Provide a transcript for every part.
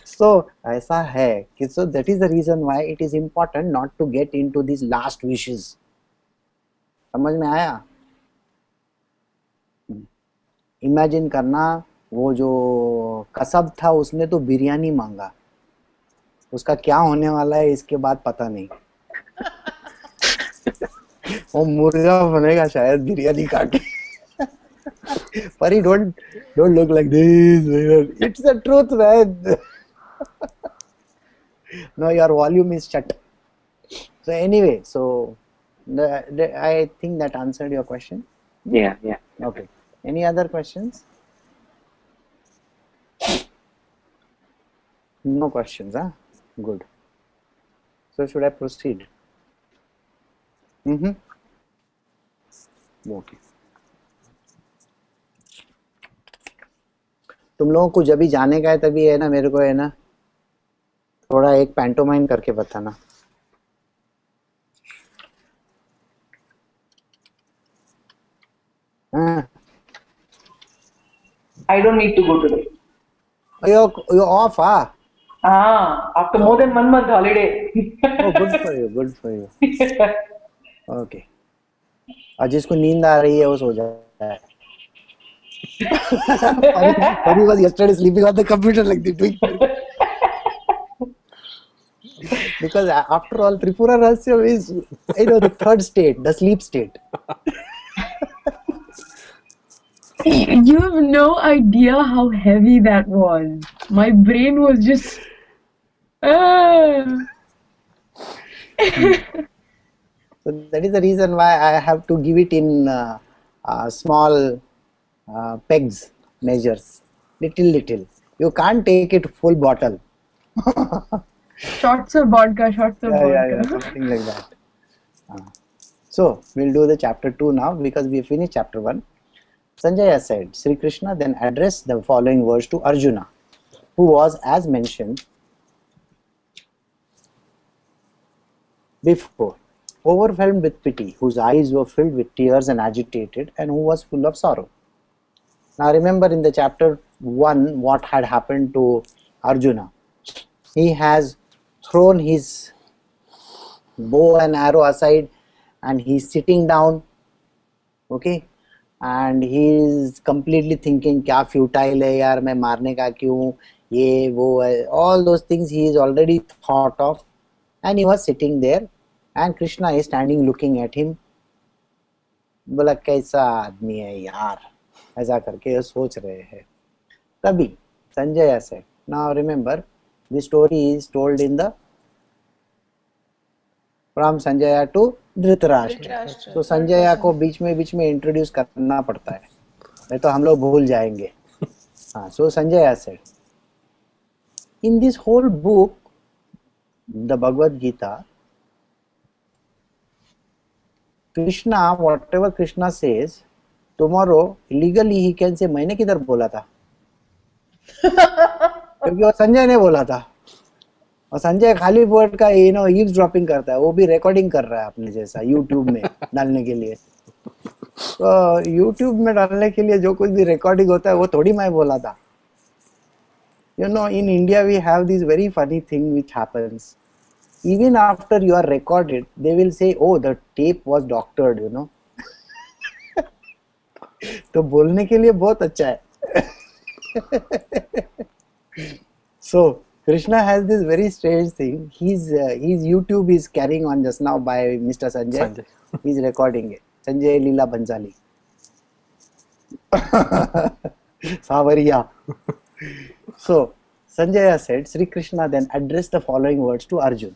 So ऐसा है कि so that is the reason why it is important not to get into these last wishes. समझ में आया? इमेजिन करना, वो जो कसब था उसने तो बिरयानी मांगा, उसका क्या होने वाला है इसके बाद पता नहीं। वो मुर्गा बनेगा शायद बिरयानी खा के। पर ही don't look like this. It's the truth, man. No, your volume is shut. So anyway, so I think that answered your question. Yeah. Okay. Any other questions? No questions, huh? Good. So should I proceed? Okay. तुम लोगों को जब भी जाने का है तभी है ना, मेरे को है ना थोड़ा एक पैंटोमाइन करके बताना। हाँ। I don't need to go today. You're off, ah? After more than 1 month holiday. Oh, good for you, good for you. Okay. और जिसको नींद आ रही है वो सो जाए। Pari was yesterday sleeping on the computer like this. Because after all, Tripura Rahasya is, the third state, the sleep state. You have no idea how heavy that was. My brain was just. So that is the reason why I have to give it in small pegs, measures, little. You can't take it full bottle. Shots of vodka, vodka. Yeah, something like that. So we'll do the chapter 2 now because we finished chapter 1. Sanjaya said, Sri Krishna then addressed the following words to Arjuna, who was, as mentioned before, overwhelmed with pity, whose eyes were filled with tears and agitated, and who was full of sorrow. Now remember in the chapter 1 what had happened to Arjuna. He has thrown his bow and arrow aside and he's sitting down, okay, and he is completely thinking kya futile hai yaar, main marne ka kyun, ye wo hai, all those things he is already thought of, and he was sitting there and Krishna is standing looking at him. बोला कैसा आदमी है यार, ऐसा करके सोच रहे हैं। तभी Sanjay said, now remember the story is told in the from Sanjaya to Dhritarashtra. So Sanjaya को बीच में इंट्रोड्यूस करना पड़ता है, नहीं तो हम लोग भूल जाएंगे। हाँ, so Sanjaya said, in this whole book, the Bhagavad Gita, Krishna, whatever Krishna says, tomorrow legally he can say मैंने किधर बोला था, क्योंकि वो संजय ने बोला था, और संजय खाली वर्ड का ईव्स ड्रॉपिंग करता है, वो भी रिकॉर्डिंग कर रहा है अपने जैसा यूट्यूब में डालने के लिए। तो यूट्यूब में डालने के लिए जो कुछ भी रिकॉर्डिंग होता है वो थोड़ी मैं बोला था। In India we have this very funny thing which happens. Even after you are recorded, they will say, oh, the tape was doctored, तो बोलने के लिए बहुत अच्छा है। So Krishna has this very strange thing. His YouTube is carrying on just now by Mr. Sanjay. He's recording it. Sanjay Leela Bhansali. Savariya. So Sanjaya said, Sri Krishna then addressed the following words to Arjuna.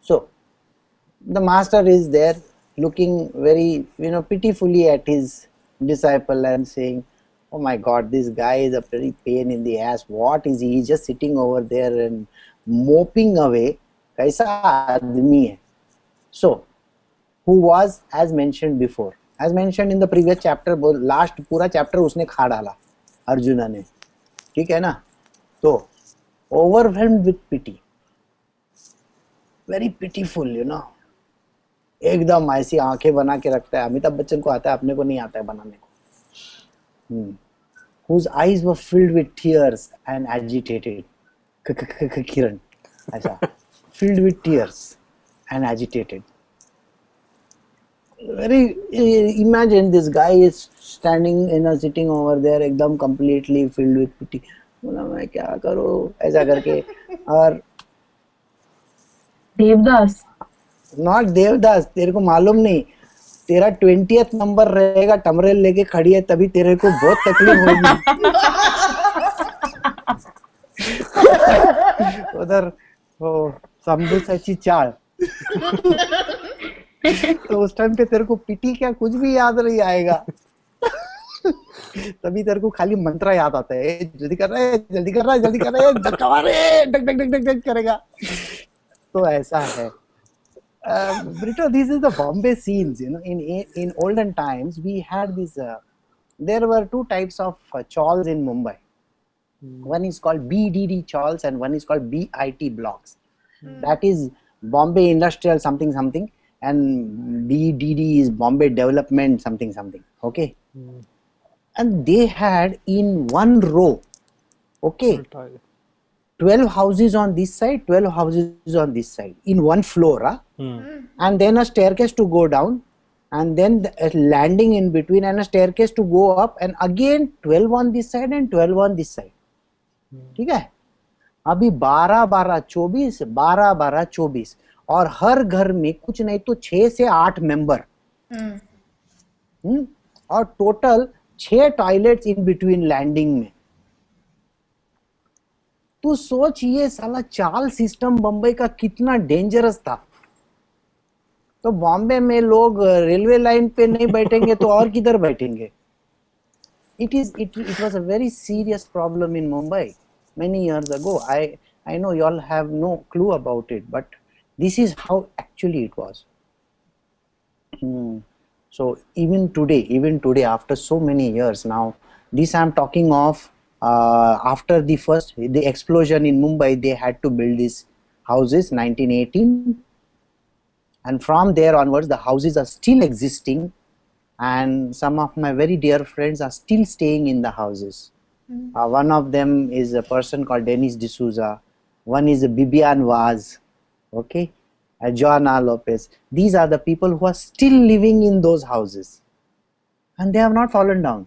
So the master is there looking very pitifully at his disciple and saying, oh my God, this guy is a very pain in the ass. What is he? He's just sitting over there and moping away. Kaisa aadmi hai? So who was, as mentioned before, as mentioned in the previous chapter, last पूरा chapter उसने खा डाला अर्जुना ने, ठीक है ना। तो overwhelmed with pity, very pitiful, एकदम ऐसी आंखें बना के रखता है। अमिताभ बच्चन को आता है, अपने को नहीं आता है बनाने को। whose eyes were filled with tears and agitated. Kiran, acha, filled with tears and agitated. Very imagine this guy is standing in a sitting over there, एकदम completely filled with pity. बोला मैं क्या करूँ ऐसा करके और Devdas. नॉट देवदास तेरे को मालूम नहीं तेरा 20th नंबर रहेगा टमरेल लेके खड़ी है तभी तेरे को बहुत तकलीफ होगी उधर वो समबूसाची चाल तो उस टाइम पे तेरे को पिटी क्या कुछ भी याद नहीं आएगा तभी तेरे को खाली मंत्र याद आता है जल्दी कर रहा है जल्दी कर रहा है जल्दी कर रहा है धक्का मारे duck duck duck duck duck करेगा तो ऐसा है Brito, this is the Bombay scenes. You know, in olden times we had this. There were two types of chawls in Mumbai. One is called BDD chawls and one is called BIT blocks. That is Bombay Industrial something something, and BDD is Bombay Development something something. Okay, and they had in one row. Okay. 12 houses on this side, 12 houses on this side in one floor, and then a staircase to go down, and then a landing in between, and a staircase to go up, and again 12 on this side and 12 on this side. ठीक है अभी 12-12 24 12-12 24 और हर घर में कुछ नहीं तो 6 से 8 मेंबर और total 6 toilets in between landing में तू सोच ये साला चाल सिस्टम बम्बई का कितना डेंजरस था तो बॉम्बे में लोग रेलवे लाइन पे नहीं बैठेंगे तो और किधर बैठेंगे it was a very serious problem in Mumbai many years ago. I know you all have no clue about it, but this is how actually it was. So even today after so many years now, this I am talking of after the explosion in Mumbai, they had to build these houses 1918, and from there onwards the houses are still existing, and some of my very dear friends are still staying in the houses. One of them is a person called Dennis D'Souza, one is Bibian Vaz, okay, Joanna Lopez. These are the people who are still living in those houses and they have not fallen down.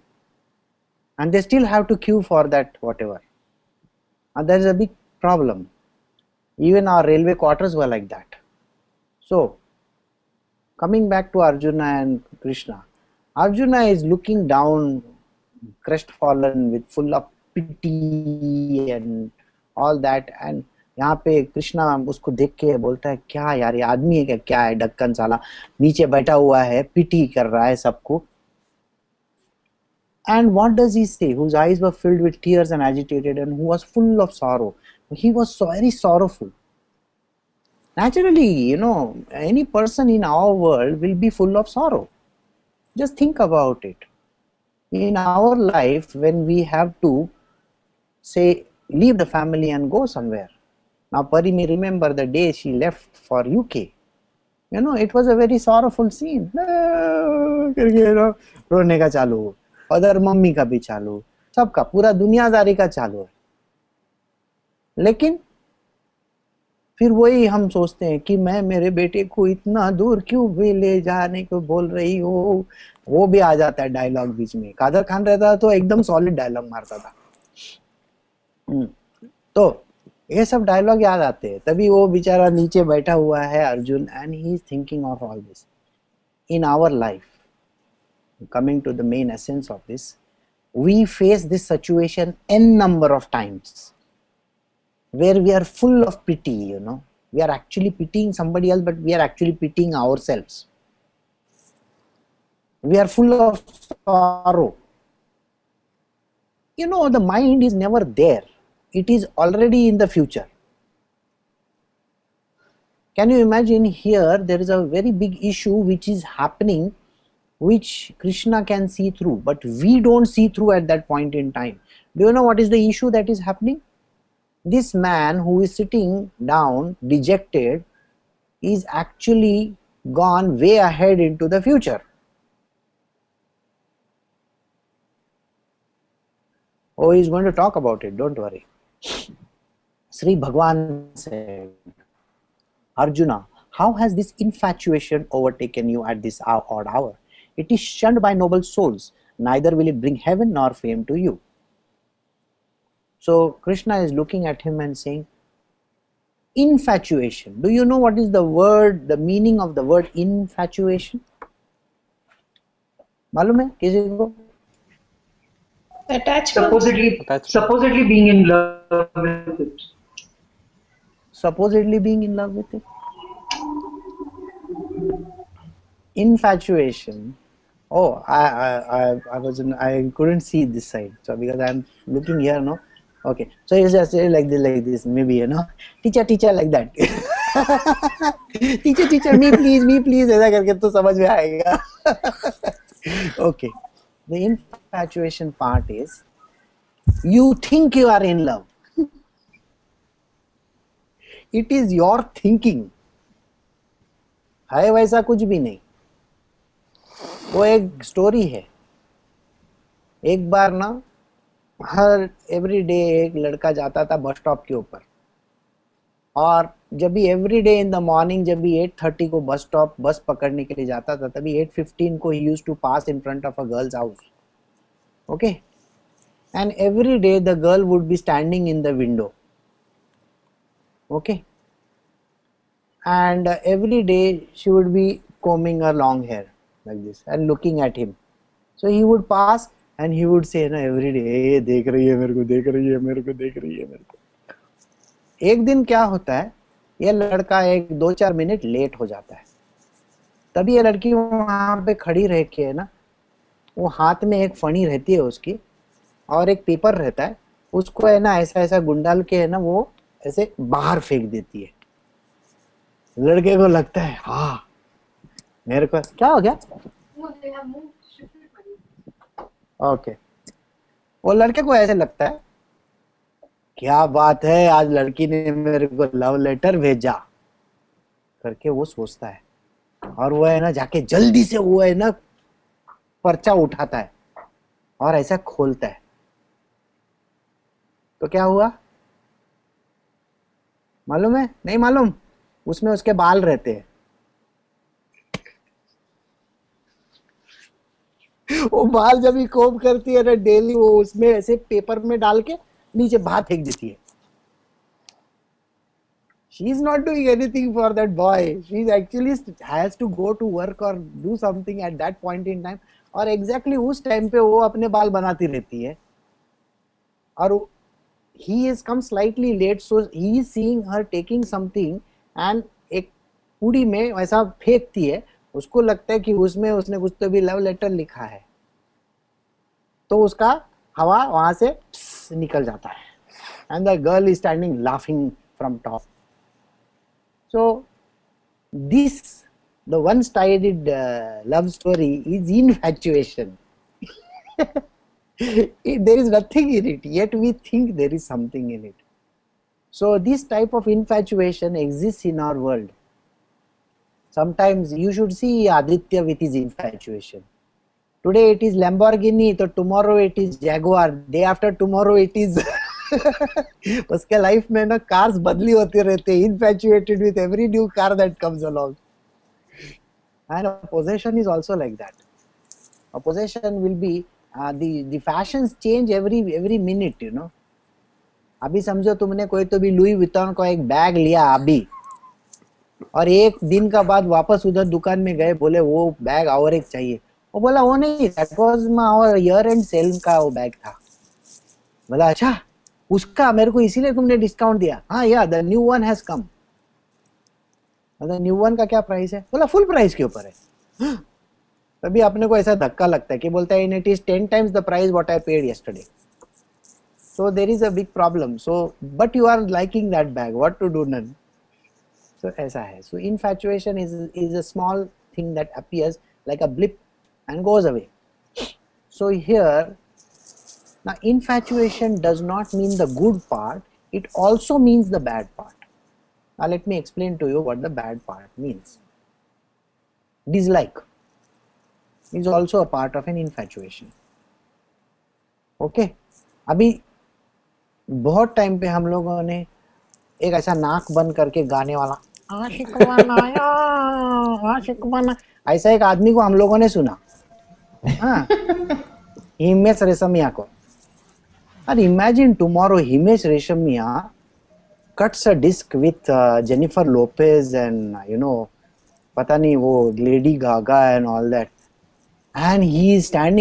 And they still have to queue for that whatever. And there is a big problem. Even our railway quarters were like that. So, coming back to Arjuna and Krishna. Arjuna is looking down, crestfallen, with full of pity and all that. And यहाँ पे कृष्णा उसको देख के बोलता है क्या यार ये आदमी है क्या है ढक्कन साला नीचे बैठा हुआ है पिटी कर रहा है सबको. And what does he say? Whose eyes were filled with tears and agitated and who was full of sorrow. He was so very sorrowful. Naturally, you know, any person in our world will be full of sorrow. Just think about it. In our life, when we have to, say, leave the family and go somewhere. Now, Pari may remember the day she left for UK. You know, it was a very sorrowful scene. रोने का चालू, उधर mummy का भी चालू, सबका पूरा दुनियादारी का चालू है. लेकिन फिर वही हम सोचते हैं कि मैं मेरे बेटे को इतना दूर क्यों भी ले जाने को बोल रही हो. वो भी आ जाता है डायलॉग बीच में. कादर खान रहता तो एकदम सॉलिड डायलॉग मारता था. तो ये सब डायलॉग याद आते हैं. तभी वो बेचारा नीचे बैठा हुआ है Arjun and he is thinking of all this. In our life, coming to the main essence of this, we face this situation n number of times where we are full of pity, you know. We are actually pitying somebody else, but we are actually pitying ourselves. We are full of sorrow. You know, the mind is never there. It is already in the future. Can you imagine here there is a very big issue which is happening which Krishna can see through, but we don't see through at that point in time. Do you know what is the issue that is happening? This man who is sitting down, dejected, is actually gone way ahead into the future. Oh, he's going to talk about it, don't worry. Sri Bhagwan said, Arjuna, how has this infatuation overtaken you at this odd hour? It is shunned by noble souls, neither will it bring heaven nor fame to you. So Krishna is looking at him and saying, infatuation. Do you know what is the word, the meaning of the word infatuation? मालूम है किसी को? Attachment. Supposedly being in love with it. Supposedly being in love with it. Infatuation. Oh, I couldn't see this side. So because I'm looking here, no. Okay. So it's just like this. Maybe, you know, teacher like that. teacher, me please. ऐसा करके तो समझ में आएगा. Okay. The infatuation part is, you think you are in love. It is your thinking. है वैसा कुछ भी नहीं. वो एक स्टोरी है. एक बार ना हर एवरी डे एक लड़का जाता था बस स्टॉप के ऊपर, और जब भी every day in the morning जब भी 8:30 को बस पकड़ने के लिए जाता था, तभी 8:15 को he used to pass in front of a girls house. Okay, and every day the girl would be standing in the window. Okay, and every day she would be combing her long hair like this and looking at him. So he would pass and he would say na every day, hey, देख रही है मेरे को, देख रही है मेरे को, देख रही है मेरे को. एक दिन क्या होता है, ये लड़का 1-2-4 मिनट लेट हो जाता है. तभी ये लड़की वहां पे खड़ी रह के है ना, वो हाथ में एक फणी रहती है उसकी और एक पेपर रहता है, उसको है ना ऐसा गुंडाल के है ना वो ऐसे बाहर फेंक देती है. लड़के को लगता है हाँ मेरे को क्या हो गया. ओके, वो लड़के को ऐसे लगता है क्या बात है, आज लड़की ने मेरे को लव लेटर भेजा करके वो सोचता है, और वो है ना जाके जल्दी से वो है ना पर्चा उठाता है और ऐसा खोलता है. तो क्या हुआ मालूम है? नहीं मालूम. उसमें उसके बाल रहते हैं. वो बाल जब भी कोम करती है ना डेली, वो उसमें ऐसे पेपर में डाल के नीचे बाहर फेंक देती है. She is not doing anything for that boy. She actually has to go to work or do something at that point in time. और exactly उस टाइम पे वो अपने बाल बनाती रहती है. और he has come slightly late, so he is seeing her taking something and एक पूड़ी में वैसा फेंकती है. उसको लगता है कि उसमें उसने कुछ तो भी लव लेटर लिखा है, तो उसका हवा वहां से निकल जाता है. And the girl is standing laughing from top. So this the one sided love story is infatuation. There is nothing in it, yet we think there is something in it. So this type of infatuation exists in our world. Sometimes you should see Aditya with his infatuation. Today it is Lamborghini, so tomorrow it is Jaguar, day after tomorrow it is उसके life में ना cars बदली होती रहते हैं, infatuated with every new car that comes along. And a possession is also like that. A possession will be the fashions change every minute, you know. अभी समझो तुमने कोई तो भी लुई विटॉन का एक बैग लिया अभी, और एक दिन का बाद वापस उधर दुकान में गए, बोले वो बैग और एक चाहिए. वो बोला वो नहीं, that was my year end sale का वो बैग था. बोला अच्छा उसका मेरे को इसीलिए तुमने डिस्काउंट दिया. हाँ या the new one has come. New one का क्या प्राइस है? बोला फुल प्राइस के ऊपर है. तभी अपने को ऐसा धक्का लगता है कि बोलता है it is 10 times the price what I paid yesterday. So there is a big problem. So but you are liking that bag, what to do then? So ऐसा है. So infatuation is a small thing that appears like a blip and goes away. So here now infatuation does not mean the good part, it also means the bad part. Now let me explain to you what the bad part means. Dislike is also a part of an infatuation. Okay. अभी बहुत time पे हम लोगों ने एक ऐसा नाक बंद करके गाने वाला आशिक बनाया, आशिक बना, ऐसा एक आदमी को हम लोगों ने सुना, हाँ, हिमेश रेशमिया को। और imagine tomorrow Himesh Reshammiya cuts a disc with Jennifer Lopez and पता नहीं वो Lady Gaga and all that, and he is standing